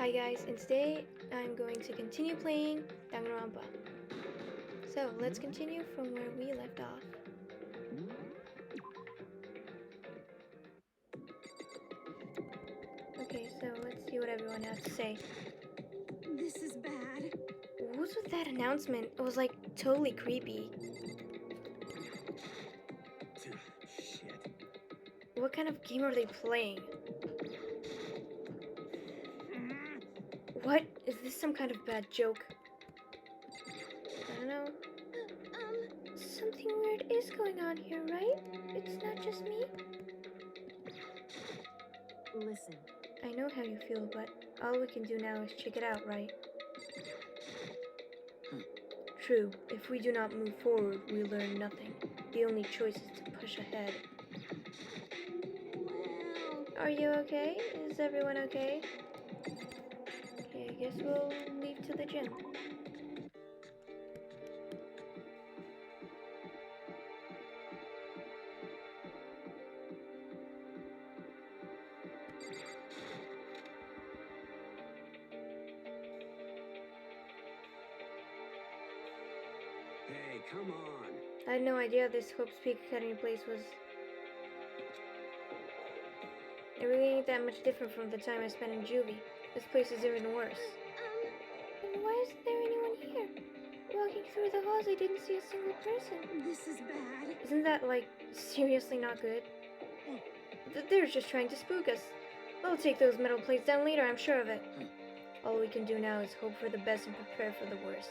Hi guys, and today I'm going to continue playing Danganronpa. So let's continue from where we left off. Okay, so let's see what everyone has to say. This is bad. What's with that announcement? It was like totally creepy. Shit. What kind of game are they playing? What? Is this some kind of bad joke? I don't know. Something weird is going on here, right? It's not just me? Listen, I know how you feel, but all we can do now is check it out, right? True. If we do not move forward, we learn nothing. The only choice is to push ahead. Are you okay? Is everyone okay? Okay, I guess we'll leave to the gym. Hey, come on. I had no idea this Hope's Peak Academy place was... It really ain't that much different from the time I spent in juvie. This place is even worse. And why isn't there anyone here? Walking through the halls, I didn't see a single person. this is bad. Isn't that, like, seriously not good? They're just trying to spook us. They'll take those metal plates down later, I'm sure of it. All we can do now is hope for the best and prepare for the worst.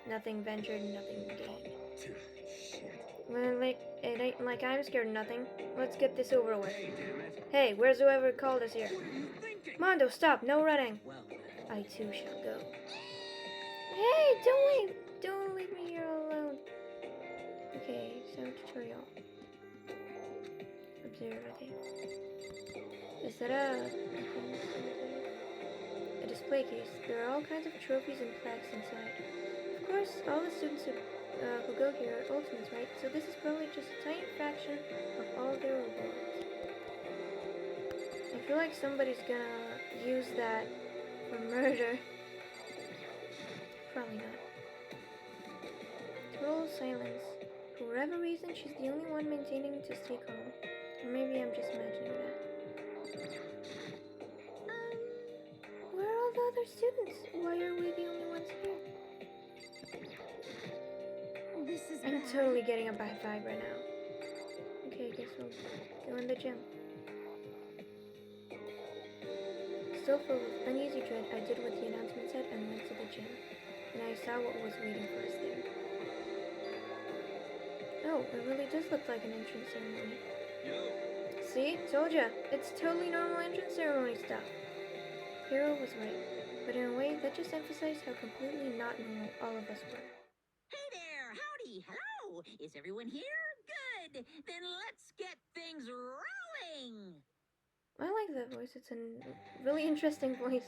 Nothing ventured, nothing gained. Shit. Well, it ain't like I'm scared of nothing. Let's get this over with. Hey, damn it. Hey, where's whoever called us here? What are you thinking? Mondo, stop! No running! Well, I too shall go. Hey, don't leave me here alone. Okay, sound tutorial. Observe, okay. Set up a display case. There are all kinds of trophies and plaques inside. Of course, all the students who go here are ultimates, right? So this is probably just a tiny fraction of all their rewards. I feel like somebody's gonna use that for murder. Probably not. Total silence. For whatever reason, she's the only one maintaining to stay calm. Or maybe I'm just imagining that. Where are all the other students? Why are we the only ones here? This is I'm bad. totally getting a bad vibe right now. Okay, I guess we'll go in the gym. Still filled with uneasy dread, I did what the announcement said and went to the gym. And I saw what was waiting for us there. Oh, it really does look like an entrance ceremony. See? Told ya. It's totally normal entrance ceremony stuff. Hero was right. But in a way, that just emphasized how completely not normal all of us were. Hey there, howdy, hello. Is everyone here? Good. Then let's get things rolling. I like that voice. It's a really interesting voice.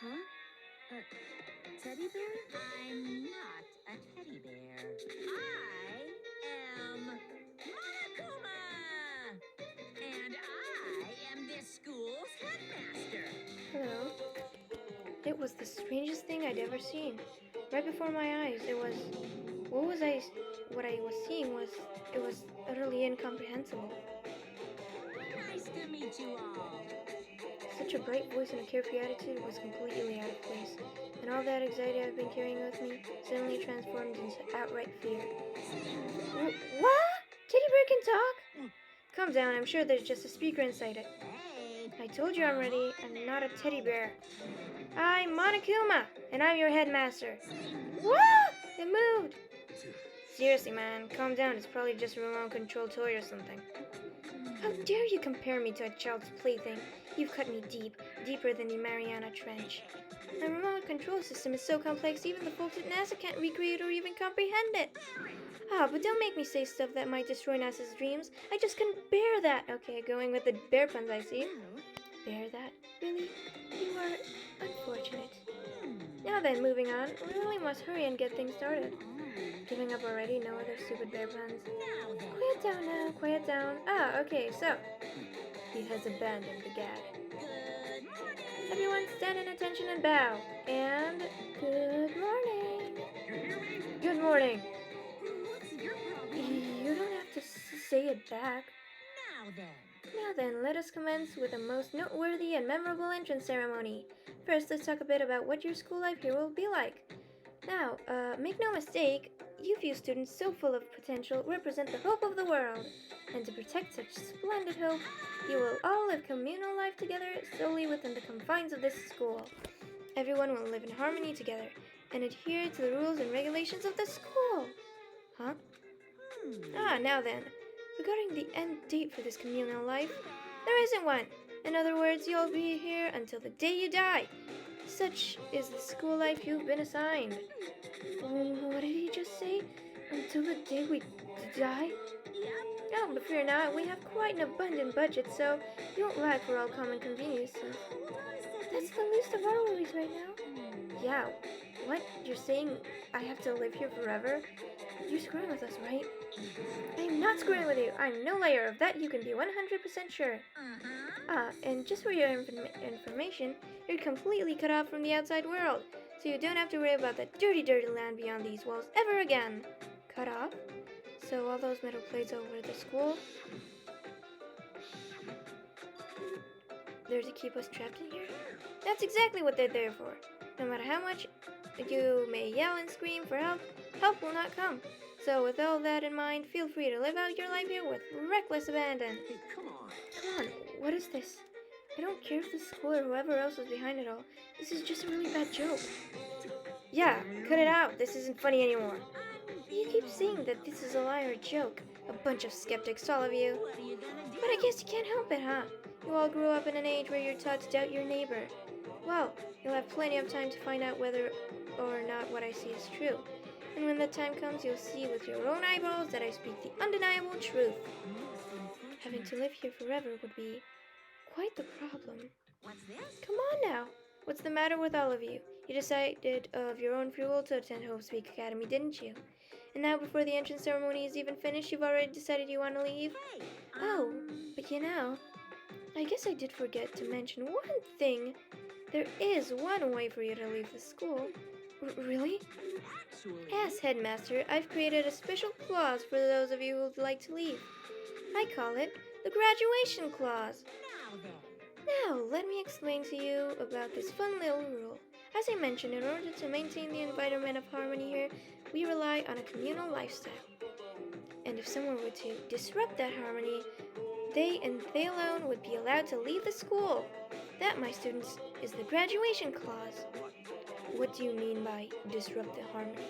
Huh? Teddy bear? I'm not a teddy bear. I am Monokuma. And I am this school's headmaster. Hello. It was the strangest thing I'd ever seen. Right before my eyes, it was... What I was seeing was... It was utterly incomprehensible. Nice to meet you all. Such a bright voice and a carefree attitude was completely out of place, and all that anxiety I've been carrying with me suddenly transformed into outright fear. What? Teddy bear can talk? Calm down, I'm sure there's just a speaker inside it. Hey. I told you I'm ready. I'm not a teddy bear. I'm Monokuma, and I'm your headmaster. What? It moved. Seriously, man, calm down. It's probably just a remote-controlled toy or something. How dare you compare me to a child's plaything? You've cut me deep, deeper than the Mariana Trench. My remote control system is so complex even the folks at NASA can't recreate or even comprehend it. Ah, but don't make me say stuff that might destroy NASA's dreams. I just couldn't bear that. Okay, going with the bear puns, I see. Bear that? Really? You are unfortunate. Now then, moving on, we really must hurry and get things started. Giving up already? No other stupid bear puns. Now then. Quiet down now, quiet down. Ah, okay, so. He has abandoned the gag. Good morning. Everyone stand in attention and bow. And good morning. You hear me? Good morning. What's your problem? You don't have to say it back. Now then. Now then, let us commence with a most noteworthy and memorable entrance ceremony. First, let's talk a bit about what your school life here will be like. Now, make no mistake, you few students so full of potential represent the hope of the world. And to protect such splendid hope, you will all live communal life together solely within the confines of this school. Everyone will live in harmony together and adhere to the rules and regulations of the school. Huh? Ah, now then, regarding the end date for this communal life, there isn't one. In other words, you'll be here until the day you die. Such is the school life you've been assigned. What did he just say? Until the day we die? Oh, but fear not, we have quite an abundant budget, so you won't lack for all common conveniences. That's the least of our worries right now. Yeah, what? You're saying I have to live here forever? You're screwing with us, right? I'm not screwing with you. I'm no liar. Of that you can be 100% sure. And just for your information, you're completely cut off from the outside world, so you don't have to worry about the dirty, dirty land beyond these walls ever again. Cut off? So all those metal plates over the school, they're to keep us trapped in here? That's exactly what they're there for. No matter how much you may yell and scream for help, help will not come. So with all that in mind, feel free to live out your life here with reckless abandon. Hey, come on. Come on, what is this? I don't care if the school or whoever else is behind it all. This is just a really bad joke. Yeah, cut it out. This isn't funny anymore. You keep saying that this is a lie or a joke. A bunch of skeptics, all of you. What are you gonna do? But I guess you can't help it, huh? You all grew up in an age where you're taught to doubt your neighbor. Well, you'll have plenty of time to find out whether or not what I say is true. And when the time comes, you'll see with your own eyeballs that I speak the undeniable truth. Having to live here forever would be quite the problem. What's this? Come on now. What's the matter with all of you? You decided of your own free will to attend Hope Speak Academy, didn't you? And now before the entrance ceremony is even finished, you've already decided you want to leave? Hey. Oh, but you know, I guess I did forget to mention one thing. There is one way for you to leave the school. Really? Actually. Yes, Headmaster, I've created a special clause for those of you who'd like to leave. I call it the graduation clause. Now then. Now, let me explain to you about this fun little rule. As I mentioned, in order to maintain the environment of harmony here, we rely on a communal lifestyle. And if someone were to disrupt that harmony, they and they alone would be allowed to leave the school. That, my students, is the graduation clause. What do you mean by disrupt the harmony?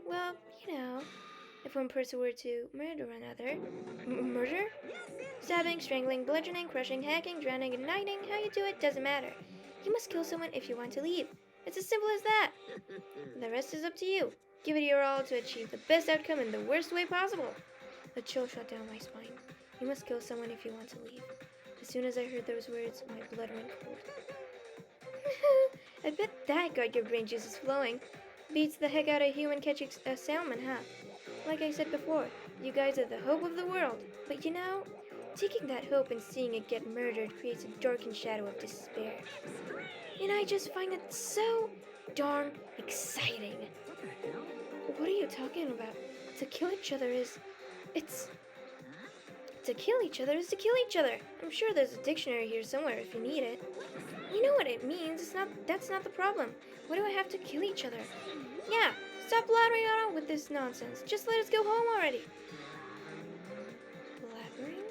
Well, you know, if one person were to murder another, murder? Stabbing, strangling, bludgeoning, crushing, hacking, drowning, igniting, how you do it doesn't matter. You must kill someone if you want to leave. It's as simple as that. The rest is up to you. Give it your all to achieve the best outcome in the worst way possible. A chill shot down my spine. You must kill someone if you want to leave. As soon as I heard those words, my blood went cold. I bet that got your brain juices flowing. Beats the heck out of human catching a salmon, huh? Like I said before, you guys are the hope of the world. But you know, taking that hope and seeing it get murdered creates a darkened shadow of despair. And I just find it so darn exciting. What are you talking about? To kill each other is... To kill each other is to kill each other. I'm sure there's a dictionary here somewhere if you need it. You know what it means. That's not the problem. Why do I have to kill each other? Yeah, stop blabbering on with this nonsense. Just let us go home already. Blabbering?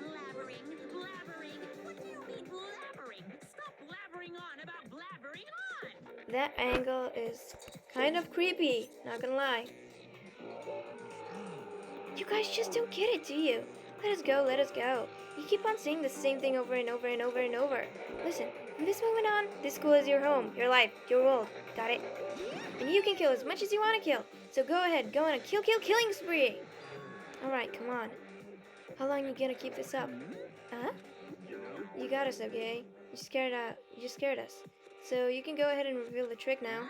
Blabbering. What do you mean blabbering? Stop blabbering on about blabbering on. That angle is kind of creepy, not gonna lie. You guys just don't get it, do you? Let us go, let us go. You keep on saying the same thing over and over and over and over. Listen, from this moment on, this school is your home, your life, your world. Got it? And you can kill as much as you want to kill. So go ahead, go on a killing spree. Alright, come on. How long you gonna keep this up? Huh? You got us, okay? You scared us. So you can go ahead and reveal the trick now.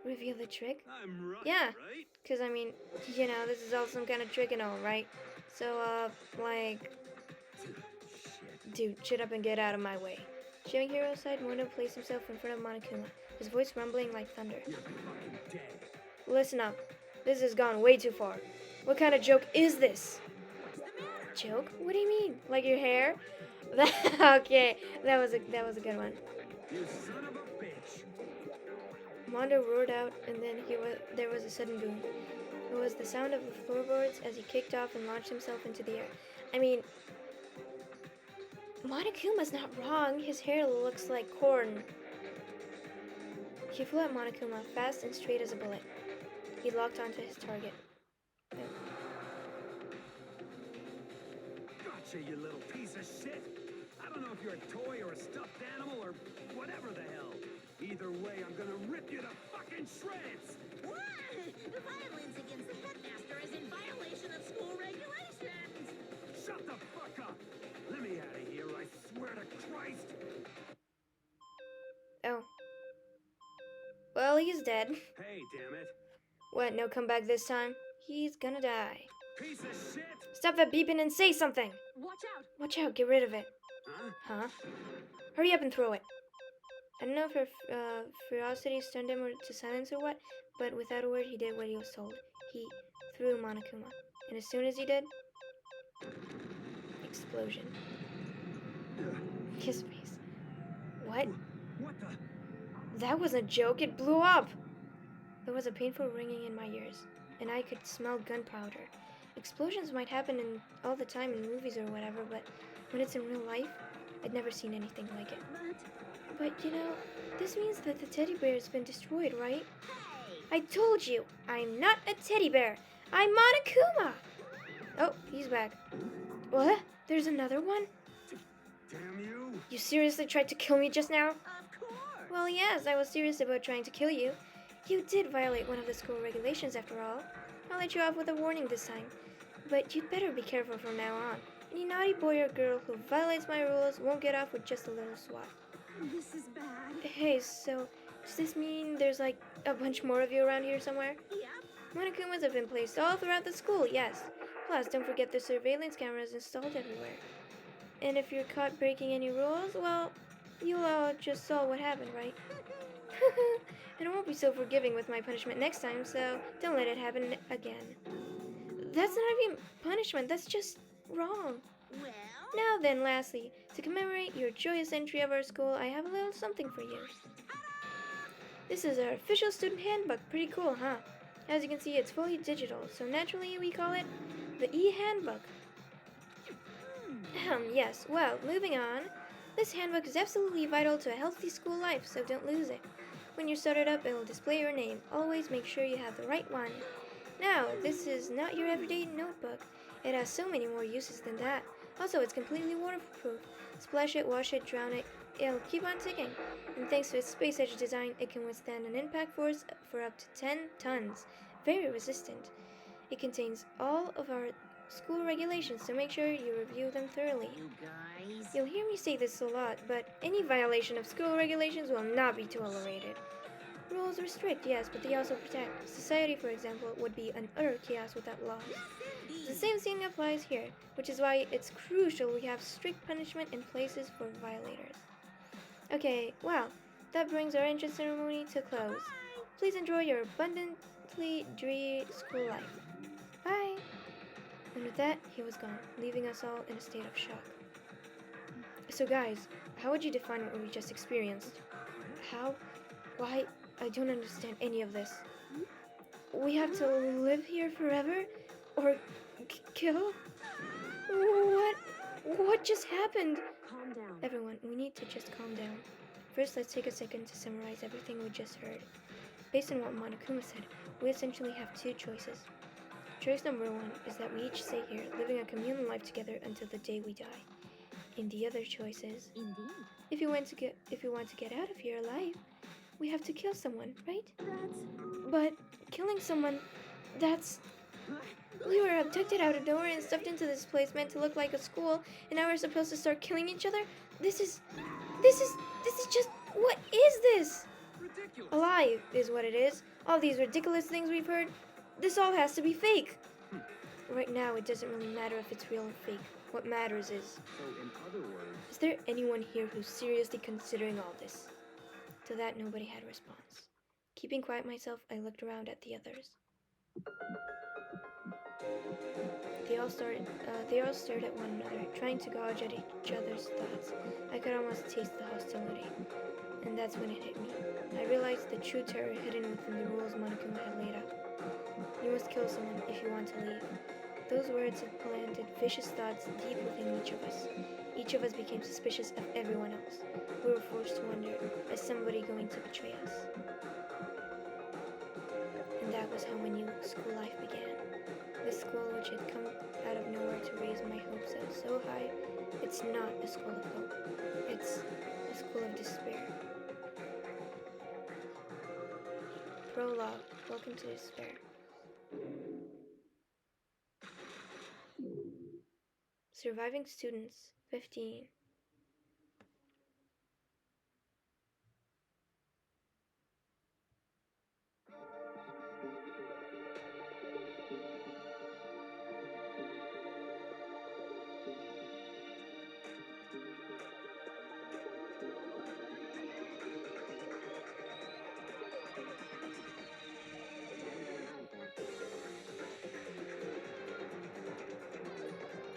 Reveal the trick? I'm right, Yeah. right? Because, I mean, you know, this is all some kind of trick and all, right? So, like, dude, shut up and get out of my way. Showing hero side, Mondo placed himself in front of Monokuma, his voice rumbling like thunder. You're fucking dead. Listen up. This has gone way too far. What kind of joke is this? What's the matter? Joke? What do you mean? Like your hair? Okay, that was a good one. You son of a bitch. Mondo roared out, and then there was a sudden boom. It was the sound of the floorboards as he kicked off and launched himself into the air. I mean, Monokuma's not wrong. His hair looks like corn. He flew at Monokuma, fast and straight as a bullet. He locked onto his target. Gotcha, you little piece of shit. I don't know if you're a toy or a stuffed animal or whatever the hell. Either way, I'm gonna rip you to fucking shreds. What? Violence against the headmaster is in violation of school regulations. Shut the fuck up. Let me out of here, I swear to Christ. Oh. Well, he's dead. Hey, damn it. What, no comeback this time? He's gonna die. Piece of shit. Stop that beeping and say something! Watch out! Watch out, get rid of it. Huh? Huh? Hurry up and throw it. I don't know if her ferocity stunned him or to silence or what, but without a word, he did what he was told. He threw Monokuma. And as soon as he did, explosion. His face. What? What the? That was a joke. It blew up. There was a painful ringing in my ears, and I could smell gunpowder. Explosions might happen all the time in movies or whatever, but when it's in real life, I'd never seen anything like it. But you know, this means that the teddy bear has been destroyed, right? Hey! I told you, I'm not a teddy bear. I'm Monokuma. Oh, he's back. What? There's another one? Damn you. You seriously tried to kill me just now? Of course! Well, yes, I was serious about trying to kill you. You did violate one of the school regulations after all. I'll let you off with a warning this time. But you'd better be careful from now on. Any naughty boy or girl who violates my rules won't get off with just a little swat. This is bad. Hey, so does this mean there's like a bunch more of you around here somewhere? Yep. Monokumas have been placed all throughout the school, yes. Plus, don't forget the surveillance cameras installed everywhere. And if you're caught breaking any rules, well, you all just saw what happened, right? And I won't be so forgiving with my punishment next time, so don't let it happen again. That's not even punishment, that's just wrong. Well? Now then, lastly, to commemorate your joyous entry of our school, I have a little something for you. This is our official student handbook. Pretty cool, huh? As you can see, it's fully digital, so naturally we call it the e-handbook. Yes, well, moving on. This handbook is absolutely vital to a healthy school life, so don't lose it. When you start it up, it will display your name. Always make sure you have the right one. Now, this is not your everyday notebook. It has so many more uses than that. Also, it's completely waterproof. Splash it, wash it, drown it, it'll keep on ticking. And thanks to its space-edge design, it can withstand an impact force for up to 10 tons. Very resistant. It contains all of our school regulations, so make sure you review them thoroughly. You guys? You'll hear me say this a lot, but any violation of school regulations will not be tolerated. Rules restrict, yes, but they also protect. Society, for example, would be an utter chaos without laws. The same thing applies here, which is why it's crucial we have strict punishment in places for violators. Okay, well, that brings our entrance ceremony to close. Please enjoy your abundantly dreary school life. Bye! And with that, he was gone, leaving us all in a state of shock. So guys, how would you define what we just experienced? How? Why? I don't understand any of this. We have to live here forever? Or kill? What just happened? Calm down. Everyone, we need to just calm down. First, let's take a second to summarize everything we just heard. Based on what Monokuma said, we essentially have two choices. Choice number one is that we each stay here, living a communal life together until the day we die. And the other choice is, Indeed. if you want to get out of here alive, we have to kill someone, right? But killing someone, that's... We were abducted out of nowhere and stuffed into this place meant to look like a school, and now we're supposed to start killing each other? This is... This is just, what is this? Ridiculous. A lie is what it is. All these ridiculous things we've heard, this all has to be fake. Right now, it doesn't really matter if it's real or fake. What matters is, So, in other words, is there anyone here who's seriously considering all this? To that, nobody had a response. Keeping quiet myself, I looked around at the others. They all stared at one another, trying to gauge at each other's thoughts. I could almost taste the hostility. And that's when it hit me. I realized the true terror hidden within the rules Monokuma had laid out. You must kill someone if you want to leave. Those words had planted vicious thoughts deep within each of us. Each of us became suspicious of everyone else. We were forced to wonder, is somebody going to betray us? And that was how my new school life began. This school, which had come out of nowhere to raise my hopes so high, it's not a school of hope. It's a school of despair. Prologue. Welcome to despair. Surviving students, 15.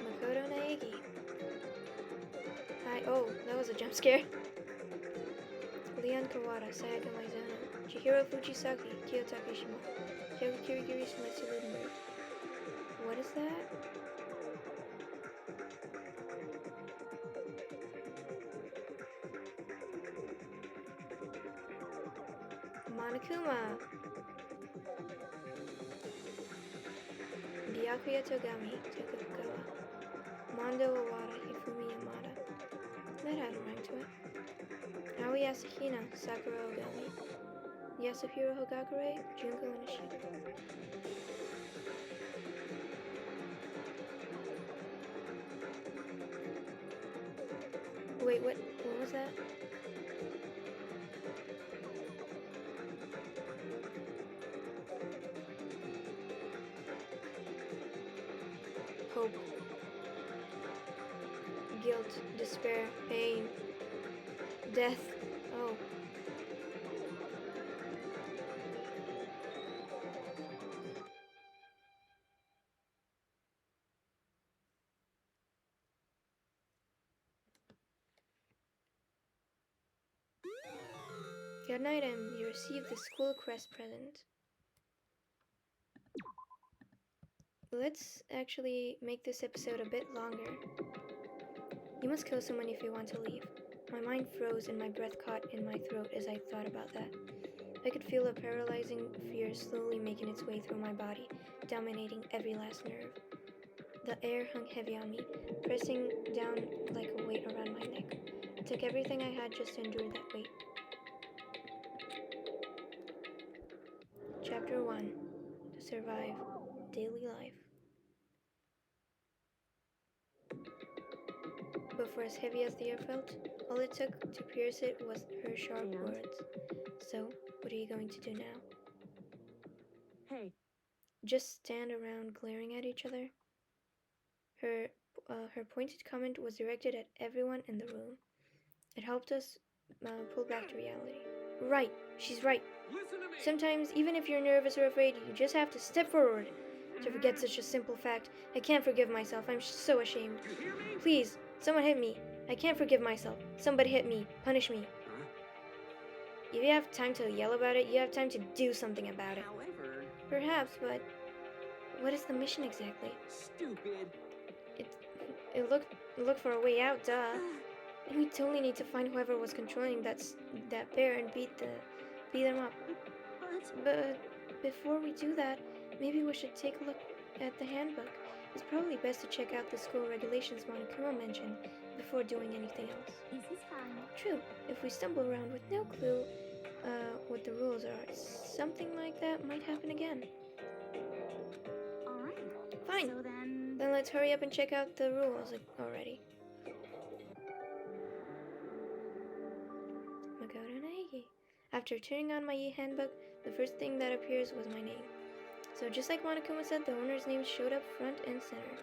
Makoto Naegi. Hi. Oh, that was a jump scare. Leon Kawada, Sayaka Maizano, Chihiro Fujisaki, Kiyotake Shima, Hyogo Kirigiri Shimizu Ludenberg. What is that? Monokuma! Byakuya Togami, Tokugawa. Mondo Owada, Hifumi Yamada. That had a rhyme to it. Aoi Asahina, Sakura Ogami. Yasuhiro Hogakure, Junko Inoshita. Wait, what was that? Hope. Guilt, despair, pain, death. Oh. Good night, and you received the school crest present. Let's actually make this episode a bit longer. You must kill someone if you want to leave. My mind froze and my breath caught in my throat as I thought about that. I could feel a paralyzing fear slowly making its way through my body, dominating every last nerve. The air hung heavy on me, pressing down like a weight around my neck. It took everything I had just to endure that weight. Chapter 1. To survive daily life. But for as heavy as the air felt, all it took to pierce it was her sharp words. So, what are you going to do now? Hey. Just stand around glaring at each other? Her pointed comment was directed at everyone in the room. It helped us pull back to reality. Right, she's right. listen to me. Sometimes, even if you're nervous or afraid, you just have to step forward. To forget such a simple fact, I can't forgive myself. I'm so ashamed. You hear me? Please, someone hit me. I can't forgive myself. Somebody hit me. Punish me. Huh? If you have time to yell about it, you have time to do something about it. However, Perhaps, but what is the mission exactly? stupid. It looked for a way out, duh. And we totally need to find whoever was controlling that bear and beat them up. But before we do that, maybe we should take a look at the handbook. It's probably best to check out the school regulations Monokuma mentioned before doing anything else. This is fine. True, if we stumble around with no clue what the rules are, something like that might happen again. Alright. Fine. So then. Then let's hurry up and check out the rules already. After turning on my e-handbook, the first thing that appears was my name. So just like Monokuma said, the owner's name showed up front and center.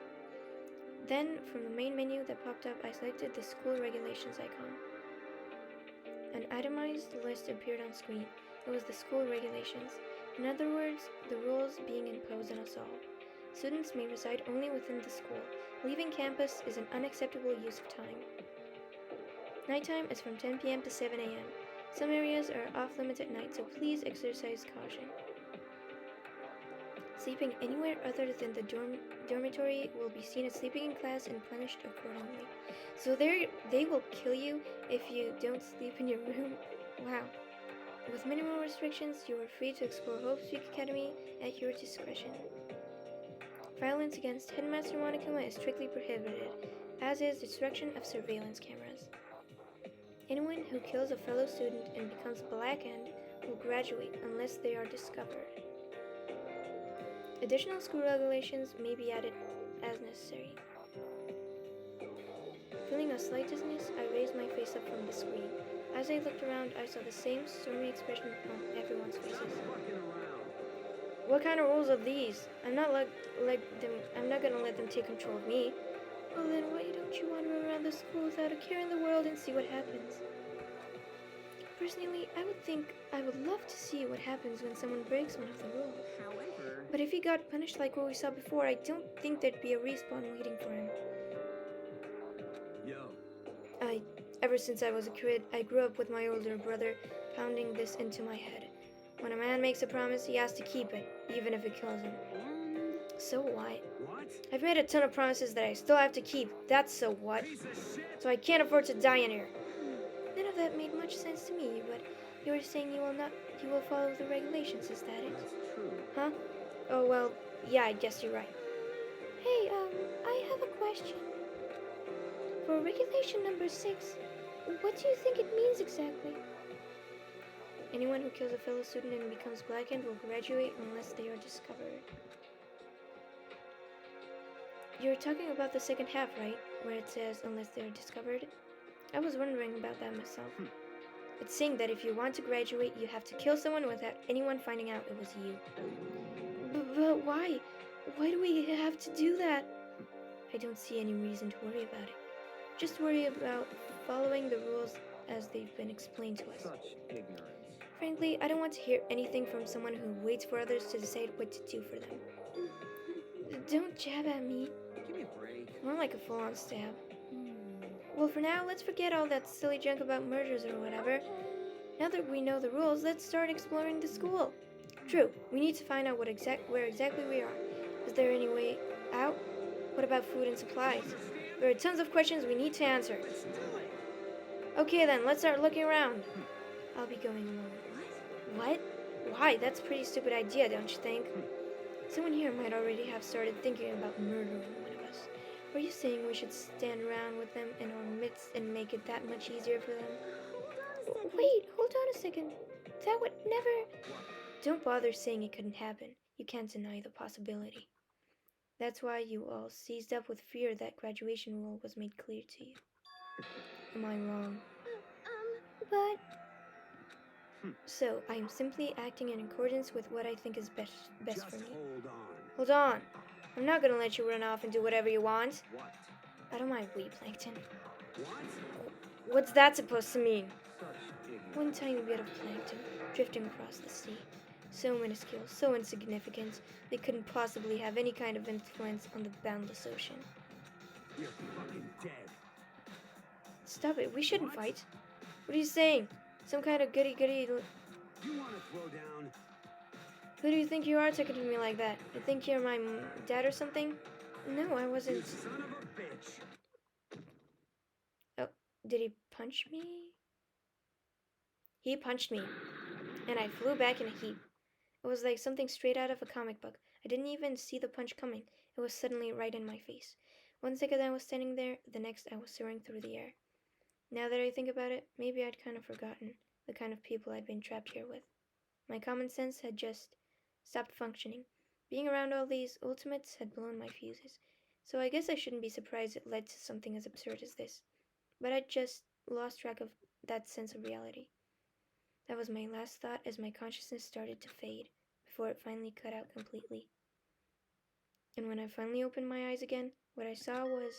Then, from the main menu that popped up, I selected the school regulations icon. An itemized list appeared on screen. It was the school regulations. In other words, the rules being imposed on us all. Students may reside only within the school. Leaving campus is an unacceptable use of time. Nighttime is from 10 p.m. to 7 a.m. Some areas are off-limits at night, so please exercise caution. Sleeping anywhere other than the dormitory will be seen as sleeping in class and punished accordingly. So they will kill you if you don't sleep in your room. Wow. With minimal restrictions, you are free to explore Hope Peak Academy at your discretion. Violence against Headmaster Monokuma is strictly prohibited, as is destruction of surveillance cameras. Anyone who kills a fellow student and becomes blackened will graduate unless they are discovered. Additional school regulations may be added as necessary. Feeling a slight dizziness, I raised my face up from the screen. As I looked around, I saw the same stormy expression on everyone's faces. What kind of rules are these? I'm not gonna let them take control of me. Well then, why don't you wander around the school without a care in the world and see what happens? Personally, I would love to see what happens when someone breaks one of the rules. However, But if he got punished like what we saw before, I don't think there'd be a respawn waiting for him. Yo, Ever since I was a kid, I grew up with my older brother pounding this into my head. When a man makes a promise, he has to keep it, even if it kills him. So what? what? I've made a ton of promises that I still have to keep. That's so what? Piece of shit! So I can't afford to die in here. None of that made much sense to me, but you were saying you will follow the regulations, is that it? That's true. Huh? Oh, well, yeah, I guess you're right. Hey, I have a question. For regulation number 6, what do you think it means exactly? Anyone who kills a fellow student and becomes blackened will graduate unless they are discovered. You're talking about the second half, right? Where it says, unless they are discovered? I was wondering about that myself. It's saying that if you want to graduate, you have to kill someone without anyone finding out it was you. But why? Why do we have to do that? I don't see any reason to worry about it. Just worry about following the rules as they've been explained to us. Such ignorance. Frankly, I don't want to hear anything from someone who waits for others to decide what to do for them. Don't jab at me. Give me a break. More like a full-on stab. Well, for now, let's forget all that silly junk about murders or whatever. Now that we know the rules, let's start exploring the school. True, we need to find out where exactly we are. Is there any way out? What about food and supplies? There are tons of questions we need to answer. Let's do it. Okay then, let's start looking around. I'll be going alone. What? Why? That's a pretty stupid idea, don't you think? Someone here might already have started thinking about murdering one of us. Were you saying we should stand around with them in our midst and make it that much easier for them? Wait, hold on a second. That would never... Don't bother saying it couldn't happen. You can't deny the possibility. That's why you all seized up with fear that graduation rule was made clear to you. Am I wrong? But... So, I am simply acting in accordance with what I think is best Just for me. hold on. Hold on. I'm not gonna let you run off and do whatever you want. What? I don't mind wheat plankton. What? What's that supposed to mean? Such ignorance. One tiny bit of plankton drifting across the sea. So minuscule, so insignificant, they couldn't possibly have any kind of influence on the boundless ocean. You're fucking dead. Stop it, we shouldn't What? fight. What are you saying? Some kind of goody-goody... You want to throw down? Who do you think you are talking to me like that? You think you're my dad or something? No, I You wasn't... son of a bitch. Oh, did he punch me? He punched me, and I flew back in a heap. It was like something straight out of a comic book. I didn't even see the punch coming. It was suddenly right in my face. 1 second I was standing there, the next I was soaring through the air. Now that I think about it, maybe I'd kind of forgotten the kind of people I'd been trapped here with. My common sense had just stopped functioning. Being around all these ultimates had blown my fuses. So I guess I shouldn't be surprised it led to something as absurd as this. But I'd just lost track of that sense of reality. That was my last thought as my consciousness started to fade, before it finally cut out completely. And when I finally opened my eyes again, what I saw was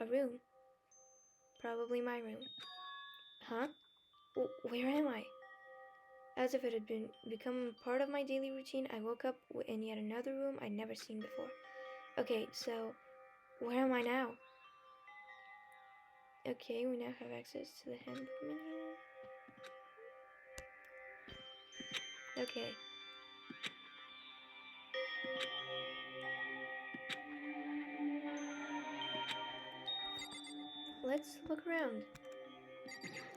a room. Probably my room. Huh? Where am I? As if it had become part of my daily routine, I woke up in yet another room I'd never seen before. Okay, so where am I now? Okay, we now have access to the handbook menu. Okay. Let's look around.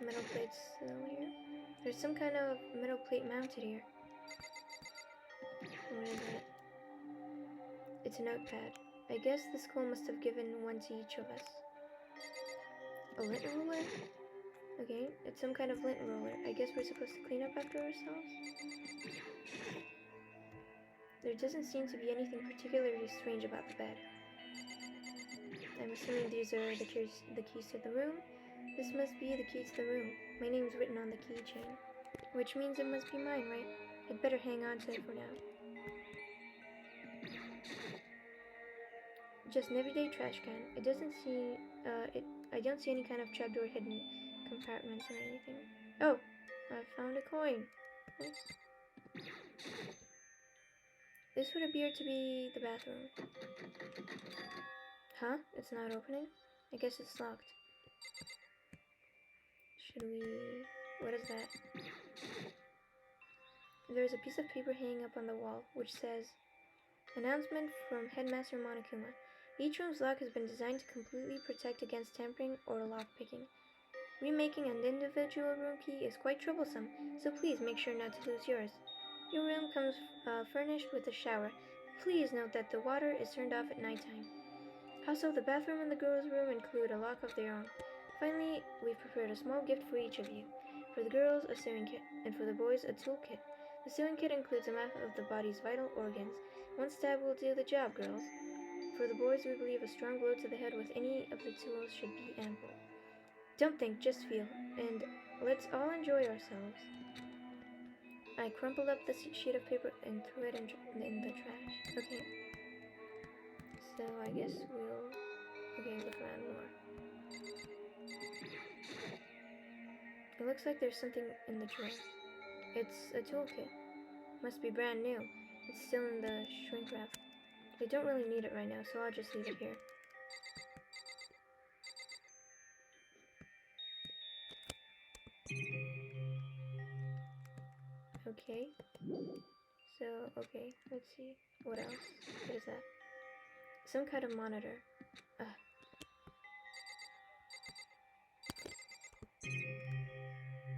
Metal plates still here. There's some kind of metal plate mounted here. What is it? It's a notepad. I guess the school must have given one to each of us. A lint roller? Okay, it's some kind of lint roller. I guess we're supposed to clean up after ourselves? There doesn't seem to be anything particularly strange about the bed. I'm assuming these are the keys to the room. This must be the key to the room. My name's written on the keychain, which means it must be mine, right? I'd better hang on to it for now. Just an everyday trash can. It doesn't see, I don't see any kind of trapdoor hidden compartments or anything. Oh, I found a coin. Nice. This would appear to be the bathroom. Huh? It's not opening? I guess it's locked. Should we... What is that? There's a piece of paper hanging up on the wall, which says, Announcement from Headmaster Monokuma. Each room's lock has been designed to completely protect against tampering or lockpicking. Remaking an individual room key is quite troublesome, so please make sure not to lose yours. Your room comes furnished with a shower. Please note that the water is turned off at nighttime. Also, the bathroom and the girls' room include a lock of their own. Finally, we've prepared a small gift for each of you. For the girls, a sewing kit, and for the boys, a toolkit. The sewing kit includes a map of the body's vital organs. One stab will do the job, girls. For the boys, we believe a strong blow to the head with any of the tools should be ample. Don't think, just feel, and let's all enjoy ourselves. I crumpled up the sheet of paper and threw it in the trash. Okay. So I guess we'll... Okay, look around more. It looks like there's something in the drawer. It's a toolkit. Must be brand new. It's still in the shrink wrap. I don't really need it right now, so I'll just leave it here. Okay. So, okay, let's see. What else? What is that? Some kind of monitor.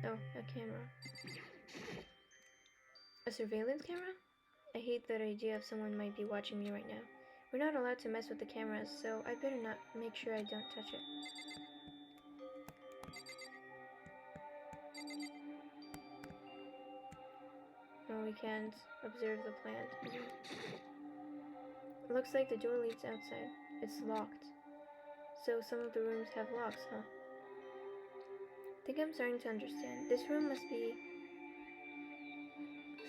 Oh, a camera. A surveillance camera? I hate that idea of someone might be watching me right now. We're not allowed to mess with the cameras, so I better not make sure I don't touch it. Oh, we can't observe the plant. It looks like the door leads outside. It's locked. So some of the rooms have locks, huh? I think I'm starting to understand. This room must be...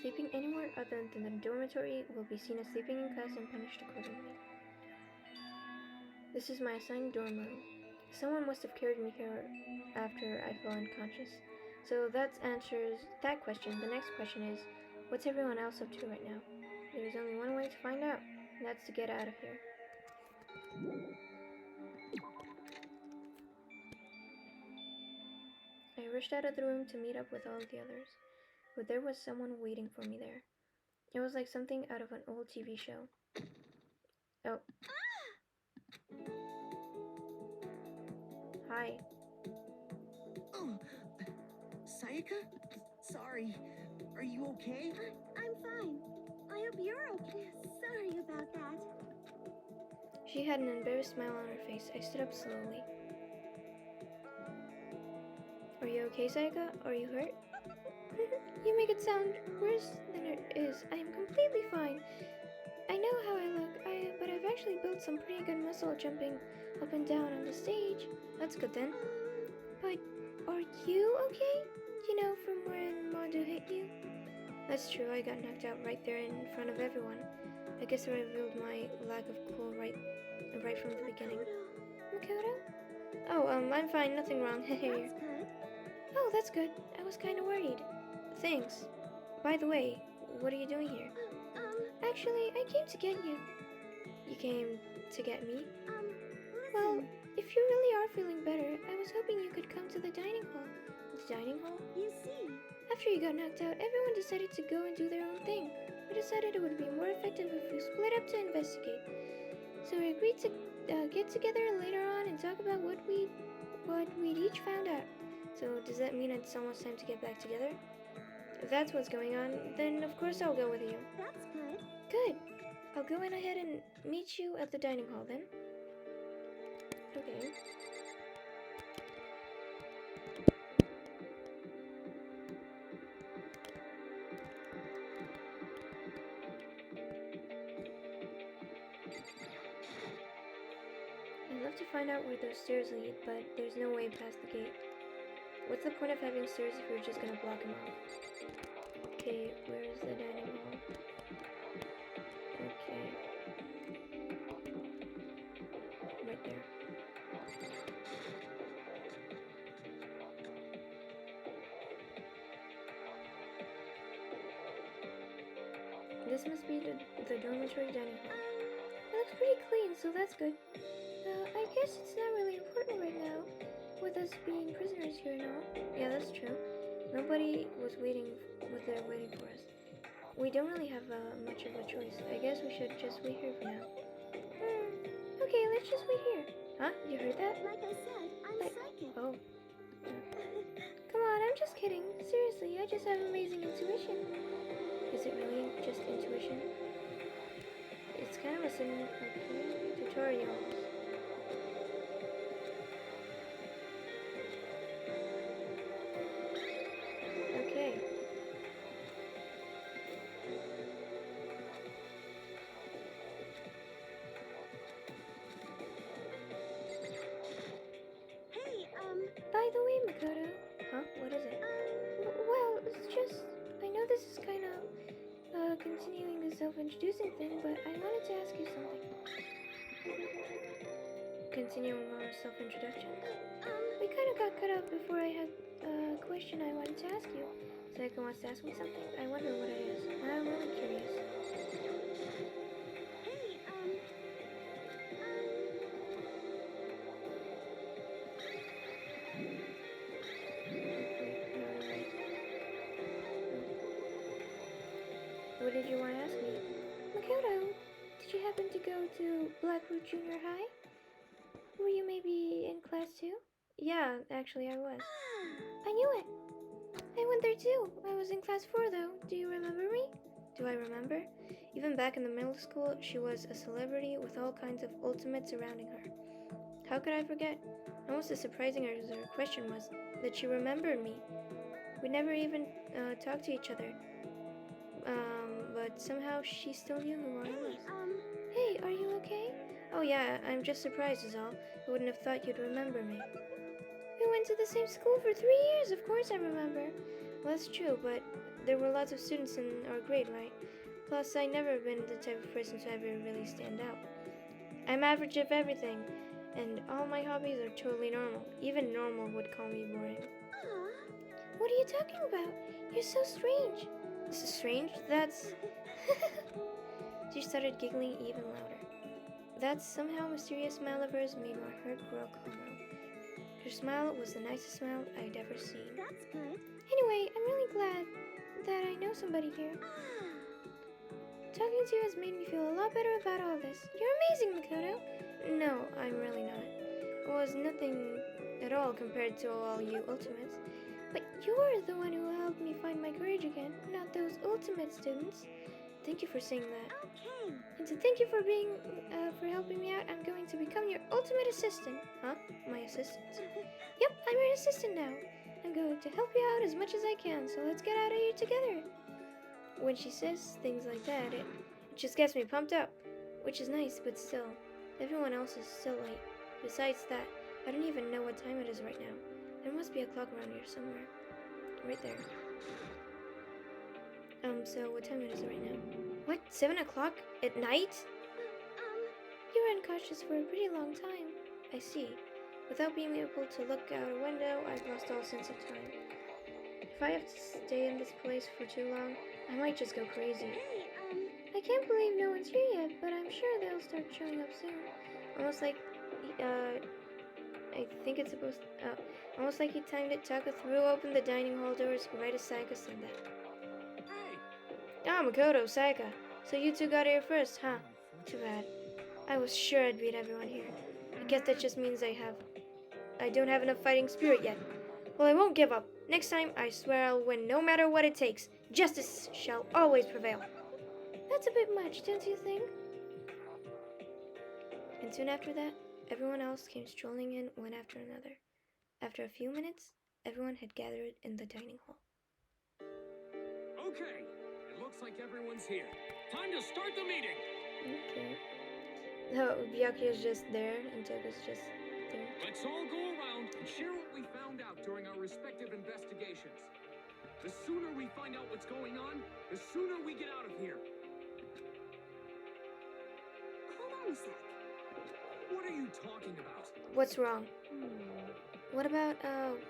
Sleeping anywhere other than the dormitory will be seen as sleeping in class and punished accordingly. This is my assigned dorm room. Someone must have carried me here after I fell unconscious. So that answers that question. The next question is, what's everyone else up to right now? There's only one way to find out, and that's to get out of here. I rushed out of the room to meet up with all the others, but there was someone waiting for me there. It was like something out of an old TV show. Oh. Hi. Oh, Sayaka? Sorry. Are you okay? I'm fine. I hope you're okay. Sorry about that. She had an embarrassed smile on her face. I stood up slowly. Are you okay, Sayaka? Are you hurt? You make it sound worse than it is. I am completely fine. I know how I look, but I've actually built some pretty good muscle jumping up and down on the stage. That's good then. But Are you okay? You know, from when Mondo hit you? That's true, I got knocked out right there in front of everyone. I guess I revealed my lack of cool right from the beginning. Makoto? Oh, I'm fine, nothing wrong. That's good. Oh, that's good. I was kinda worried. Thanks. By the way, what are you doing here? Actually, I came to get you. You came to get me? Well, Listen, if you really are feeling better, I was hoping you could come to the dining hall. The dining hall? you see, After you got knocked out, everyone decided to go and do their own thing. We decided it would be more effective if we split up to investigate. So we agreed to get together later on and talk about what we'd each found out. So does that mean it's almost time to get back together? If that's what's going on, then of course I'll go with you. that's good. Good. I'll go in ahead and meet you at the dining hall then. Okay. I'd love to find out where those stairs lead, but there's no way past the gate. What's the point of having stairs if we're just gonna block them off? Okay, where's the dining hall? Okay. Right there. This must be the dormitory dining hall. It looks pretty clean, so that's good. I guess it's not really important right now, with us being prisoners here and all. Yeah, that's true. Nobody was there waiting for us. We don't really have much of a choice. I guess we should just wait here for now. Okay, let's just wait here. Huh? You heard that? Like I said, I'm psychic. Oh. Come on, I'm just kidding. Seriously, I just have amazing intuition. Is it really just intuition? It's kind of a tutorial. Okay. Hey, By the way, Makoto. Huh? What is it? Well, it's just... I know this is kind of continuing the self-introducing thing, but I wanted to ask you something. Continuing our self-introduction? We kind of got cut off before I had a question I wanted to ask you. Sayaka wants to ask me something. I wonder what it is. I'm really curious. hey, What did you want to ask me? Makoto, did you happen to go to Blackroot Junior High? Were you maybe in class too? Yeah, actually I was. I knew it. I went there too. I was in class 4 though. Do you remember me? Do I remember? Even back in the middle school, she was a celebrity with all kinds of ultimates surrounding her. How could I forget? Almost as surprising as her question was that she remembered me. We never even talked to each other. But somehow she still knew who I was. Hey, are you okay? Oh yeah, I'm just surprised is all. I wouldn't have thought you'd remember me. We went to the same school for 3 years, of course I remember. Well, that's true, but there were lots of students in our grade, right? Plus, I never been the type of person to ever really stand out. I'm average of everything, and all my hobbies are totally normal. Even normal would call me boring. What are you talking about? You're so strange. This is strange? That's... She started giggling even louder. That somehow mysterious smile of hers made my heart grow calmer. Her smile was the nicest smile I'd ever seen. that's good. Anyway, I'm really glad that I know somebody here. Talking to you has made me feel a lot better about all this. You're amazing, Makoto. No, I'm really not. It was nothing at all compared to all you ultimates. But you're the one who helped me find my courage again, not those ultimate students. Thank you for saying that. Okay. And to thank you for for helping me out, I'm going to become your ultimate assistant. Huh? My assistant? Yep, I'm your assistant now. I'm going to help you out as much as I can, so let's get out of here together. When she says things like that, it just gets me pumped up, which is nice, but still, everyone else is so late. Besides that, I don't even know what time it is right now. There must be a clock around here somewhere. Right there. So what time is it right now? What? 7 o'clock at night? You were unconscious for a pretty long time. I see. Without being able to look out a window, I've lost all sense of time. If I have to stay in this place for too long, I might just go crazy. I can't believe no one's here yet, but I'm sure they'll start showing up soon. Almost like, I think it's supposed to, almost like he timed it. Taka threw open the dining hall doors right as Sayaka said that. Ah, Makoto, Sayaka. So you two got here first, huh? Too bad. I was sure I'd beat everyone here. I guess that just means I don't have enough fighting spirit yet. Well, I won't give up. Next time, I swear I'll win no matter what it takes. Justice shall always prevail. That's a bit much, don't you think? And soon after that, everyone else came strolling in one after another. After a few minutes, everyone had gathered in the dining hall. Okay, it looks like everyone's here. Time to start the meeting. Okay. No, Byakuya is just there, and Toga's just there. Let's all go around and share what we found out during our respective investigations. The sooner we find out what's going on, the sooner we get out of here. Hold on a sec. What are you talking about? What's wrong? What about,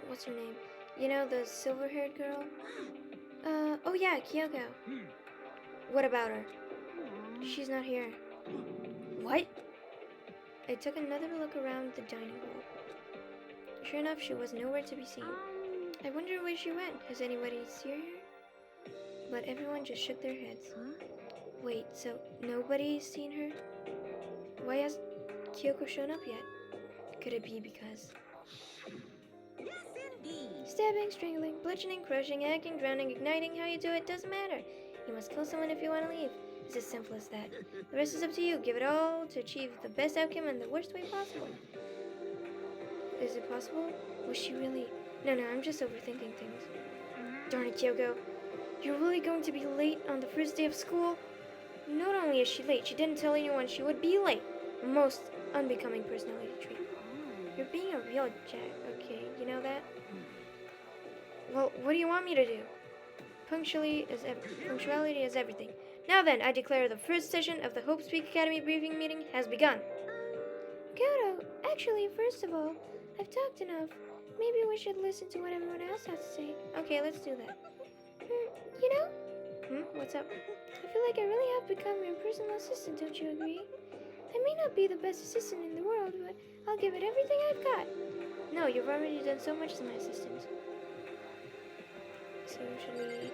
what's her name? You know, the silver-haired girl? Oh yeah, Kyoko. What about her? She's not here. What? I took another look around the dining hall. Sure enough, she was nowhere to be seen. I wonder where she went. Has anybody seen her? But everyone just shook their heads. Wait, so nobody's seen her? Why hasn't Kyoko shown up yet? Could it be because... Yes, indeed. Stabbing, strangling, bludgeoning, crushing, hacking, drowning, igniting, how you do it doesn't matter. You must kill someone if you want to leave. It's as simple as that. The rest is up to you. Give it all to achieve the best outcome in the worst way possible. Is it possible? Was she really... No, I'm just overthinking things. Darn it, Kyoko. You're really going to be late on the first day of school? Not only is she late, she didn't tell anyone she would be late. A most unbecoming personality trait. You're being a real jack, okay? You know that? Well, what do you want me to do? Punctuality is everything. Now then, I declare the first session of the Hope Speak Academy briefing meeting has begun. Koto, actually, first of all, I've talked enough. Maybe we should listen to what everyone else has to say. Okay, let's do that. You know? What's up? I feel like I really have become your personal assistant, don't you agree? I may not be the best assistant in the world, but I'll give it everything I've got. No, you've already done so much as my assistant. So, should we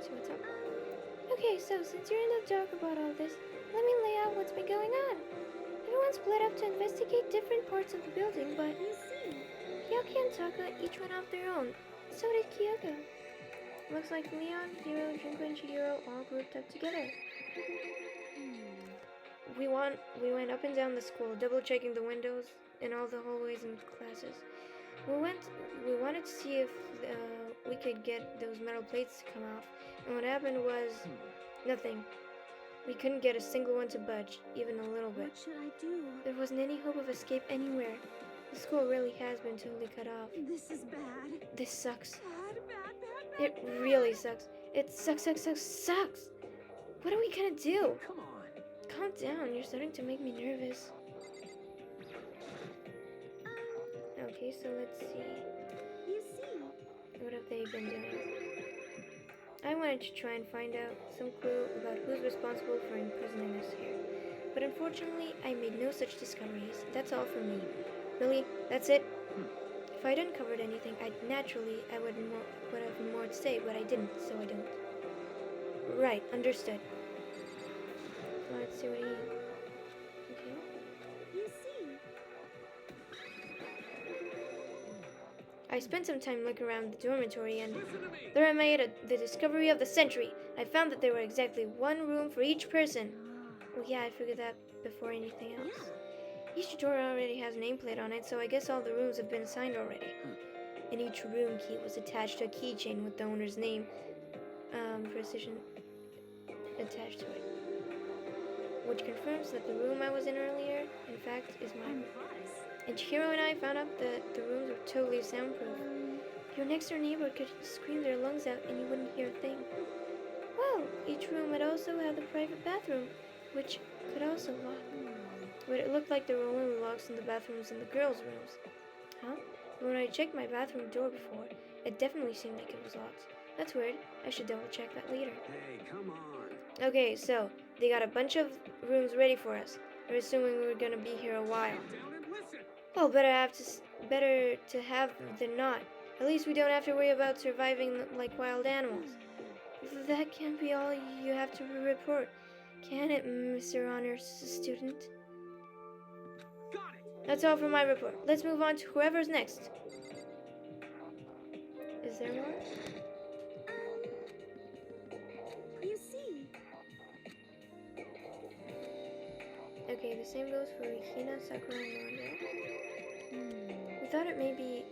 see what's up? Okay, so since you're in the dark about all this, let me lay out what's been going on. Everyone split up to investigate different parts of the building, but you see, Hyoki and Taka each went off their own. So did Kyoko. Looks like Leon, Hiro, Junko, and Chihiro all grouped up together. We went up and down the school, double-checking the windows in all the hallways and classes. We wanted to see if we could get those metal plates to come off, and what happened was nothing. We couldn't get a single one to budge, even a little bit. What should I do? There wasn't any hope of escape anywhere. The school really has been totally cut off. This is bad. This sucks. Bad. It really sucks. It sucks. What are we gonna do? Come on. Calm down, you're starting to make me nervous. Okay, so let's see. You see. What have they been doing? I wanted to try and find out some clue about who's responsible for imprisoning us here. But unfortunately, I made no such discoveries. That's all from me. Really? That's it? If I'd uncovered anything, I would have more to say, but I didn't, so I don't. Right, understood. Let's see what he... Okay. You see. I spent some time looking around the dormitory, and Listen to me. there I made the discovery of the century. I found that there were exactly one room for each person. Well, yeah, I figured that before anything else. Each door already has a nameplate on it, so I guess all the rooms have been assigned already. And each room key was attached to a keychain with the owner's name, precision attached to it. Which confirms that the room I was in earlier, in fact, is mine. And Hiro and I found out that the rooms were totally soundproof. Your next door neighbor could scream their lungs out and you wouldn't hear a thing. Well, each room would also have the private bathroom, which could also lock. But it looked like there were only locks in the bathrooms in the girls' rooms. Huh? When I checked my bathroom door before, it definitely seemed like it was locked. That's weird. I should double check that later. Hey, come on. Okay, so they got a bunch of rooms ready for us. They're assuming we're gonna be here a while. Sit down and listen. Well, better to have than not. At least we don't have to worry about surviving like wild animals. That can't be all you have to report, can it, Mr. Honors student? Got it. That's all for my report. Let's move on to whoever's next. Is there more? You see, Okay, the same goes for Hina, Sakura, and Noria. We thought it may be,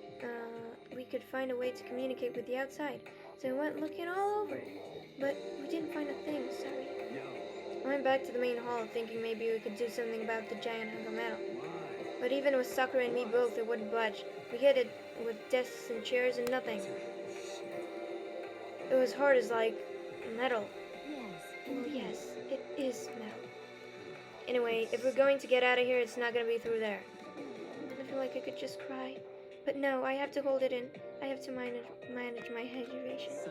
we could find a way to communicate with the outside, so we went looking all over. But we didn't find a thing, sorry. No. I went back to the main hall thinking maybe we could do something about the giant hunk of metal. Why? But even with Sakura and me both, it wouldn't budge. We hit it with desks and chairs and nothing. It was hard as like metal. yes. Well, yes, it is metal. Anyway, if we're going to get out of here, it's not gonna be through there. I feel like I could just cry. But no, I have to hold it in. I have to manage my hydration. So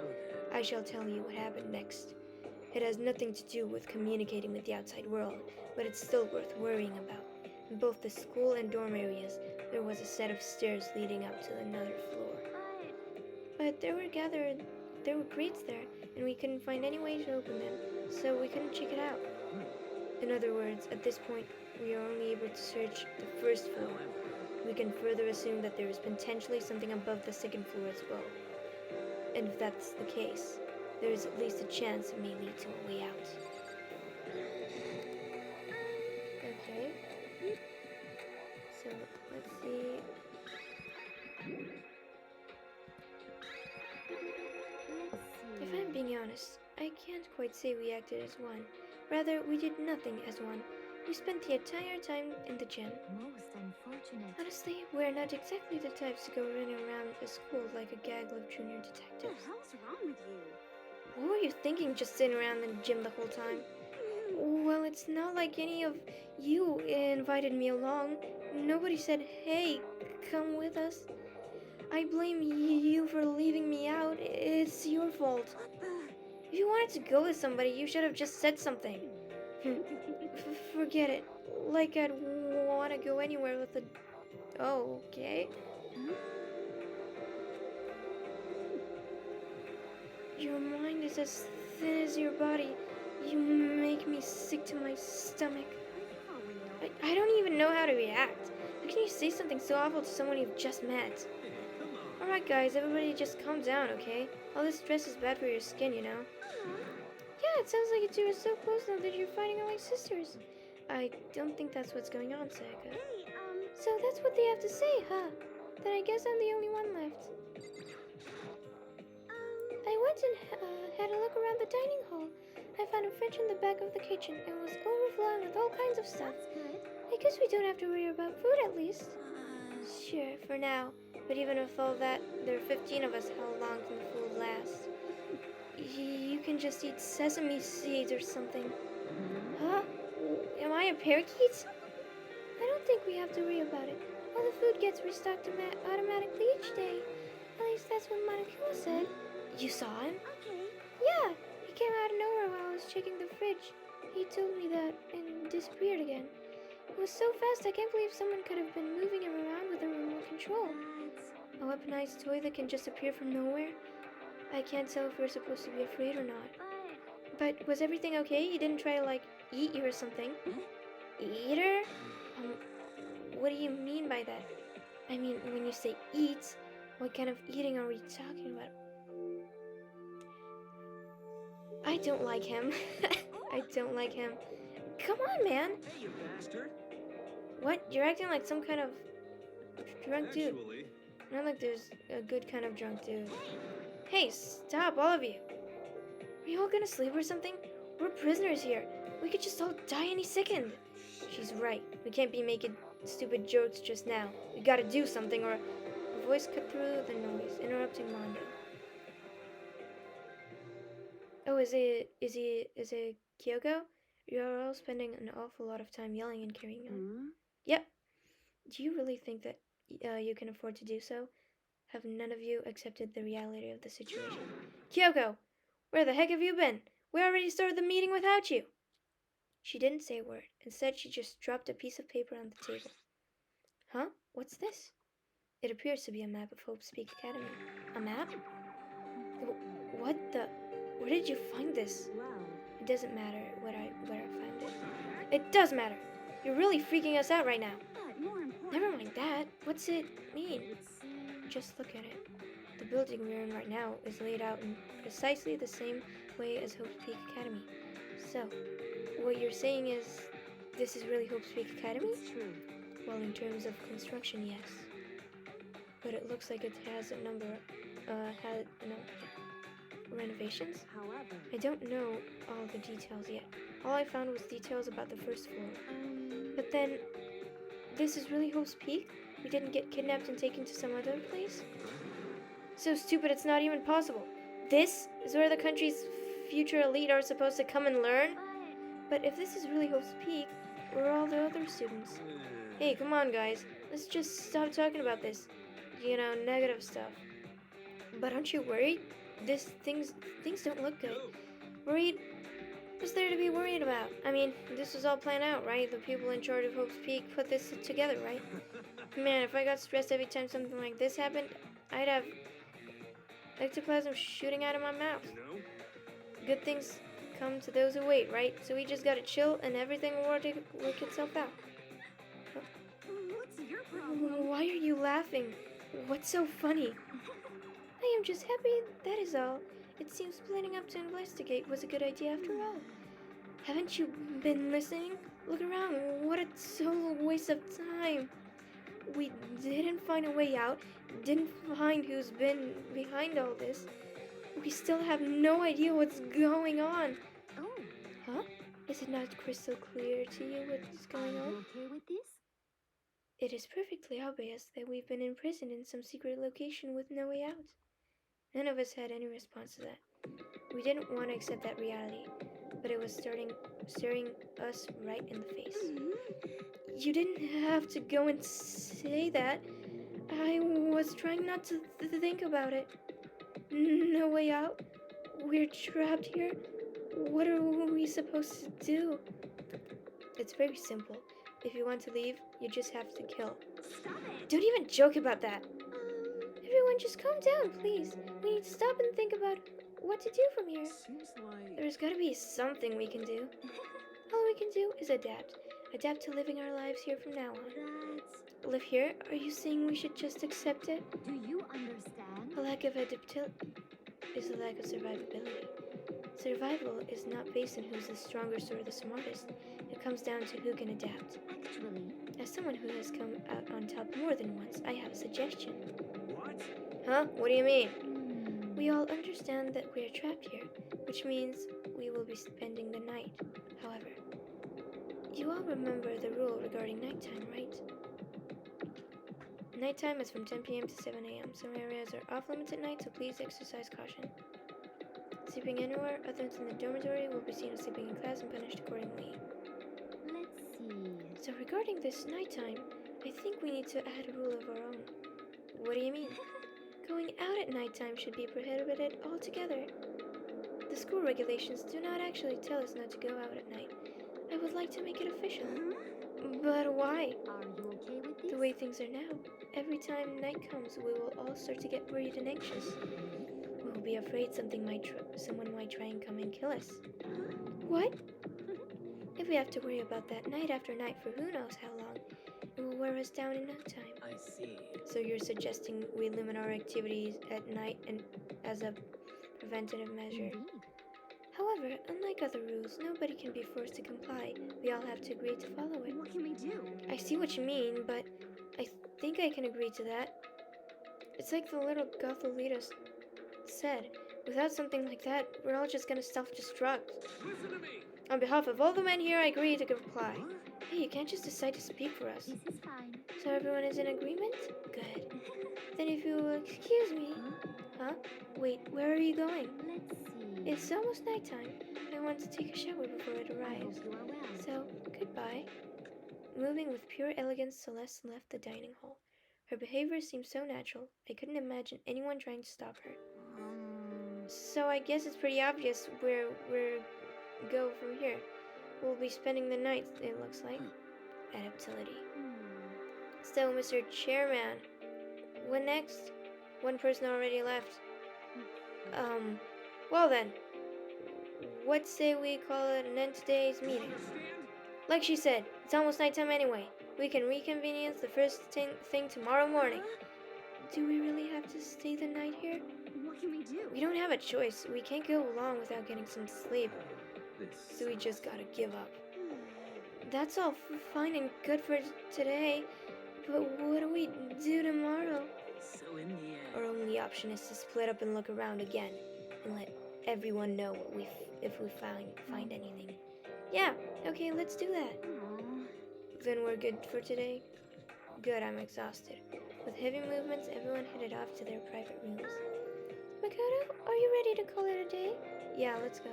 I shall tell you what happened next. It has nothing to do with communicating with the outside world, but it's still worth worrying about. In both the school and dorm areas, there was a set of stairs leading up to another floor. But there were crates there, and we couldn't find any way to open them, so we couldn't check it out. In other words, at this point, we are only able to search the first floor. We can further assume that there is potentially something above the second floor as well. And if that's the case, there is at least a chance it may lead to a way out. Okay. So, let's see. If I'm being honest, I can't quite say we acted as one. Rather, we did nothing as one. We spent the entire time in the gym. Most unfortunate. Honestly, we're not exactly the types to go running around a school like a gaggle of junior What the detectives. hell's wrong with you? What were you thinking just sitting around the gym the whole time? Well, it's not like any of you invited me along. Nobody said, hey, come with us. I blame you for leaving me out. It's your fault. What the? If you wanted to go with somebody, you should have just said something. Forget it. Like I'd want to go anywhere with a... Oh, okay. Your mind is as thin as your body. You make me sick to my stomach. Oh, Leo. I don't even know how to react. How can you say something so awful to someone you've just met? Hey, come on. Alright guys, everybody just calm down, okay? All this stress is bad for your skin, you know? Yeah, it sounds like you two are so close now that you're fighting like sisters. I don't think that's what's going on, Sayaka. Hey, So that's what they have to say, huh? Then I guess I'm the only one left. I went and had a look around the dining hall. I found a fridge in the back of the kitchen and was overflowing with all kinds of stuff. that's good. I guess we don't have to worry about food at least. Sure, for now. But even with all that, there are 15 of us. How long can food last? You can just eat sesame seeds or something. Huh? Am I a parakeet? I don't think we have to worry about it. All the food gets restocked automatically each day. At least that's what Monokuma said. You saw him? Okay. Yeah, he came out of nowhere while I was checking the fridge. He told me that and disappeared again. It was so fast I can't believe someone could have been moving him around with a remote control. That's... A weaponized toy that can just appear from nowhere? I can't tell if we're supposed to be afraid or not. But was everything okay? He didn't try to, like, eat you or something? Eater? What do you mean by that? I mean, when you say eat, what kind of eating are we talking about? I don't like him. I don't like him. Come on, man. Hey, you bastard. What? You're acting like some kind of drunk dude. Actually, Not like there's a good kind of drunk dude. Hey, stop, all of you. Are you all gonna sleep or something? We're prisoners here. We could just all die any second. She's right. We can't be stupid jokes just now. We gotta do something, or a voice cut through the noise, interrupting Mondo. Oh, is it Kyoko? You're all spending an awful lot of time yelling and carrying on. Yep. Do you really think that you can afford to do so? Have none of you accepted the reality of the situation? Kyoko, where the heck have you been? We already started the meeting without you. She didn't say a word. Instead, she just dropped a piece of paper on the table. Huh? What's this? It appears to be a map of Hope's Peak Academy. A map? What the? Where did you find this? Well, It doesn't matter where I found it. It does matter. You're really freaking us out right now. but more important. Never mind that. What's it mean? It's, Just look at it. The building we're in right now is laid out in precisely the same way as Hope's Peak Academy. So, what you're saying is, this is really Hope's Peak Academy? it's true. Well, in terms of construction, yes. But it looks like it has a number, renovations? However, I don't know all the details yet. All I found was details about the first floor. But then, this is really Hope's Peak? We didn't get kidnapped and taken to some other place? So stupid it's not even possible. This is where the country's future elite are supposed to come and learn? But if this is really Hope's Peak, where are all the other students? Hey, come on guys. Let's just stop talking about this. Negative stuff. But aren't you worried? Things don't look good. Worried? What's there to be worried about? I mean, this was all planned out, right? The people in charge of Hope's Peak put this together, right? Man, if I got stressed every time something like this happened, I'd have ectoplasm shooting out of my mouth. Good things come to those who wait, right? So we just gotta chill and everything will work itself out. what's your problem? Why are you laughing? What's so funny? I am just happy, that is all. It seems planning up to investigate was a good idea after all. Haven't you been listening? Look around, what a total waste of time. We didn't find a way out, didn't find who's been behind all this. We still have no idea what's going on. Oh, Huh? Is it not crystal clear to you what's are going you on? okay with this? It is perfectly obvious that we've been imprisoned in some secret location with no way out. None of us had any response to that. We didn't want to accept that reality, but it was staring us right in the face. You didn't have to go and say that. I was trying not to think about it. No way out? We're trapped here? What are we supposed to do? It's very simple. If you want to leave, you just have to kill. Stop it. Don't even joke about that. Everyone just calm down, please. We need to stop and think about what to do from here. Seems like... There's gotta be something we can do. All we can do is adapt. Adapt to living our lives here from now on. That's... Live here? Are you saying we should just accept it? Do you understand? A lack of adaptability is a lack of survivability. Survival is not based on who's the strongest or the smartest. It comes down to who can adapt. Actually, As someone who has come out on top more than once, I have a suggestion. What? Huh? What do you mean? We all understand that we are trapped here, which means we will be spending the night. However, you all remember the rule regarding nighttime, right? Nighttime is from 10 p.m. to 7 a.m. Some areas are off limits at night, so please exercise caution. Sleeping anywhere other than the dormitory will be seen as sleeping in class and punished accordingly. let's see. So regarding this nighttime, I think we need to add a rule of our own. What do you mean? Going out at nighttime should be prohibited altogether. The school regulations do not actually tell us not to go out at night. I would like to make it official. But why? Are you okay with this? The way things are now, every time night comes, we will all start to get worried and anxious. We will be afraid someone might try and come and kill us. What? If we have to worry about that night after night for who knows how long, it will wear us down in no time. I see. So you're suggesting we limit our activities at night and as a preventative measure. Indeed. However, unlike other rules, nobody can be forced to comply. We all have to agree to follow it. What can we do? I see what you mean, but I think I can agree to that. It's like the little Gothalita said. Without something like that, we're all just gonna self-destruct. Listen to me. On behalf of all the men here, I agree to comply. Hey, you can't just decide to speak for us. This is fine. So everyone is in agreement? Good. Then if you will excuse me... Huh? Wait, where are you going? Let's see. It's almost nighttime. I want to take a shower before it I arrives. hope you are well. So, goodbye. Moving with pure elegance, Celeste left the dining hall. Her behavior seemed so natural, I couldn't imagine anyone trying to stop her. So I guess it's pretty obvious where we're go from here. We'll be spending the night, it looks like. Adaptability. So, Mr. Chairman, what next? One person already left. Well then, what say we call it an end to today's meeting? Like she said, it's almost nighttime anyway. We can reconvene the first thing tomorrow morning. Do we really have to stay the night here? What can we do? We don't have a choice. We can't go long without getting some sleep. So we just gotta give up. That's all fine and good for today, but what do we do tomorrow? So in the end, Our only option is to split up and look around again, and let everyone know what if we find anything. Yeah, okay, let's do that. Then we're good for today? Good, I'm exhausted. With heavy movements, everyone headed off to their private rooms. Makoto, are you ready to call it a day? Yeah, let's go.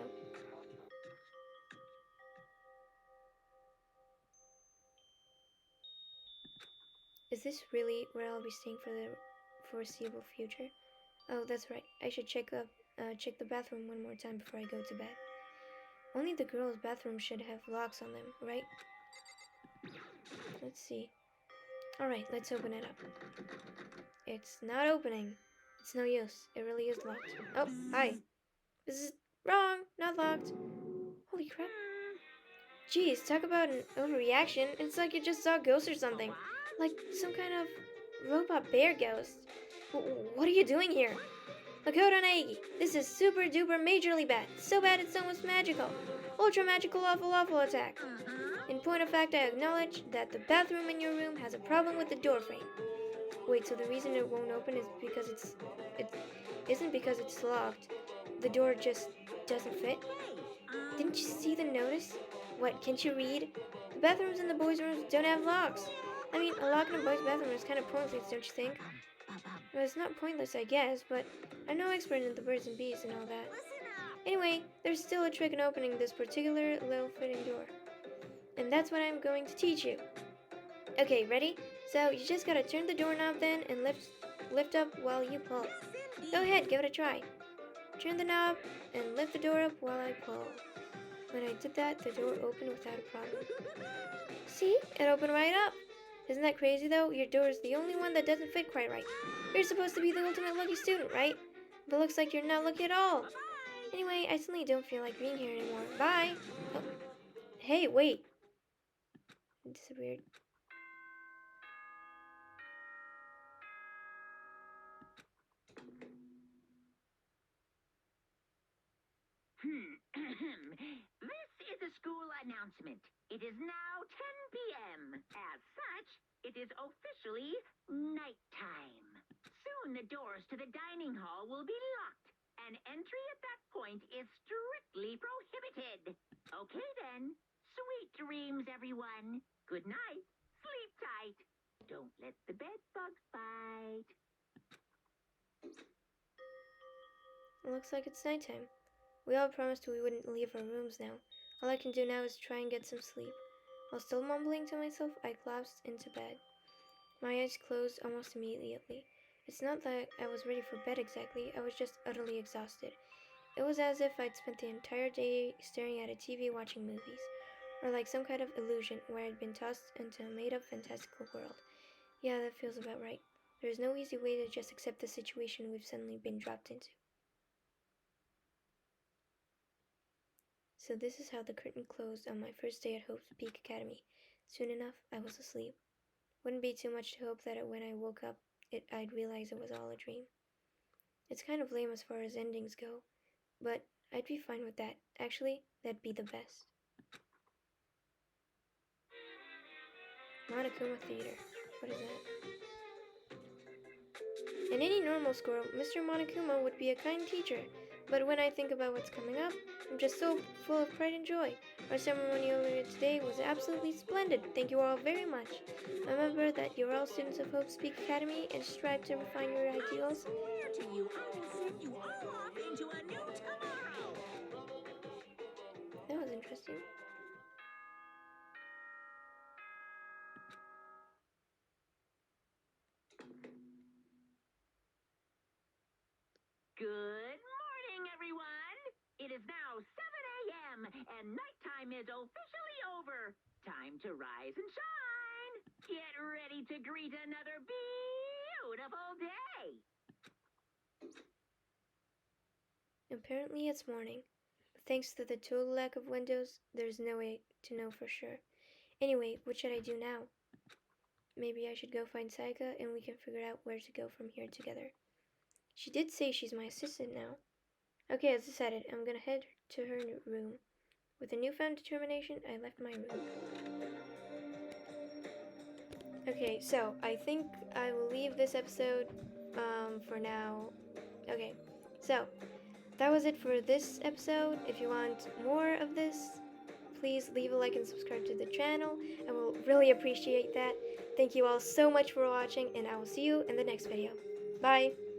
Is this really where I'll be staying for the foreseeable future? Oh, that's right. I should check the bathroom one more time before I go to bed. Only the girls' bathroom should have locks on them, right? Let's see. Alright, let's open it up. It's not opening. It's no use. It really is locked. Oh, hi. This is wrong. Not locked. Holy crap. Jeez, talk about an overreaction. It's like you just saw a ghost or something. Like some kind of robot bear ghost. What are you doing here? Makoto Naegi, this is super duper majorly bad. So bad it's almost magical. Ultra magical awful attack. In point of fact, I acknowledge that the bathroom in your room has a problem with the door frame. Wait, so the reason it won't open is because it isn't because it's locked. The door just doesn't fit. Didn't you see the notice? What, can't you read? The bathrooms in the boys' rooms don't have locks. I mean, a lock in a boys' bathroom is kind of pointless, don't you think? Well, it's not pointless, I guess, but I'm no expert in the birds and bees and all that. Anyway, there's still a trick in opening this particular little-fitting door. And that's what I'm going to teach you. Okay, ready? So, you just gotta turn the doorknob then and lift up while you pull. Go ahead, give it a try. Turn the knob and lift the door up while I pull. When I did that, the door opened without a problem. See? It opened right up. Isn't that crazy though? Your door is the only one that doesn't fit quite right. You're supposed to be the ultimate lucky student, right? But looks like you're not lucky at all. Anyway, I suddenly don't feel like being here anymore. Bye! Oh. Hey, wait. It disappeared. This is a school announcement. It is now 10 p.m. As such, it is officially nighttime. Soon the doors to the dining hall will be locked, and entry at that point is strictly prohibited. Okay then. Sweet dreams, everyone. Good night. Sleep tight. Don't let the bed bugs bite. It looks like it's nighttime. We all promised we wouldn't leave our rooms now. All I can do now is try and get some sleep. While still mumbling to myself, I collapsed into bed. My eyes closed almost immediately. It's not that I was ready for bed exactly, I was just utterly exhausted. It was as if I'd spent the entire day staring at a TV watching movies, or like some kind of illusion where I'd been tossed into a made-up fantastical world. Yeah, that feels about right. There's no easy way to just accept the situation we've suddenly been dropped into. So this is how the curtain closed on my first day at Hope's Peak Academy. Soon enough, I was asleep. Wouldn't be too much to hope that when I woke up, I'd realize it was all a dream. It's kind of lame as far as endings go, but I'd be fine with that. Actually, that'd be the best. Monokuma Theater. What is that? In any normal school, Mr. Monokuma would be a kind teacher, But when I think about what's coming up, I'm just so full of pride and joy. Our ceremony earlier today was absolutely splendid. Thank you all very much. Remember that you're all students of Hope Speak Academy and strive to refine your ideals. I swear to you, I will send you all off into a new tomorrow. That was interesting. Good morning, everyone. It is now 7 a.m. and nighttime is officially over. Time to rise and shine. Get ready to greet another beautiful day. Apparently it's morning. Thanks to the total lack of windows, there's no way to know for sure. Anyway, what should I do now? Maybe I should go find Saika and we can figure out where to go from here together. She did say she's my assistant now. Okay, as decided, I'm gonna head to her room. With a newfound determination, I left my room. Okay, so I think I will leave this episode for now. Okay, so that was it for this episode. If you want more of this, please leave a like and subscribe to the channel. I will really appreciate that. Thank you all so much for watching, and I will see you in the next video. Bye!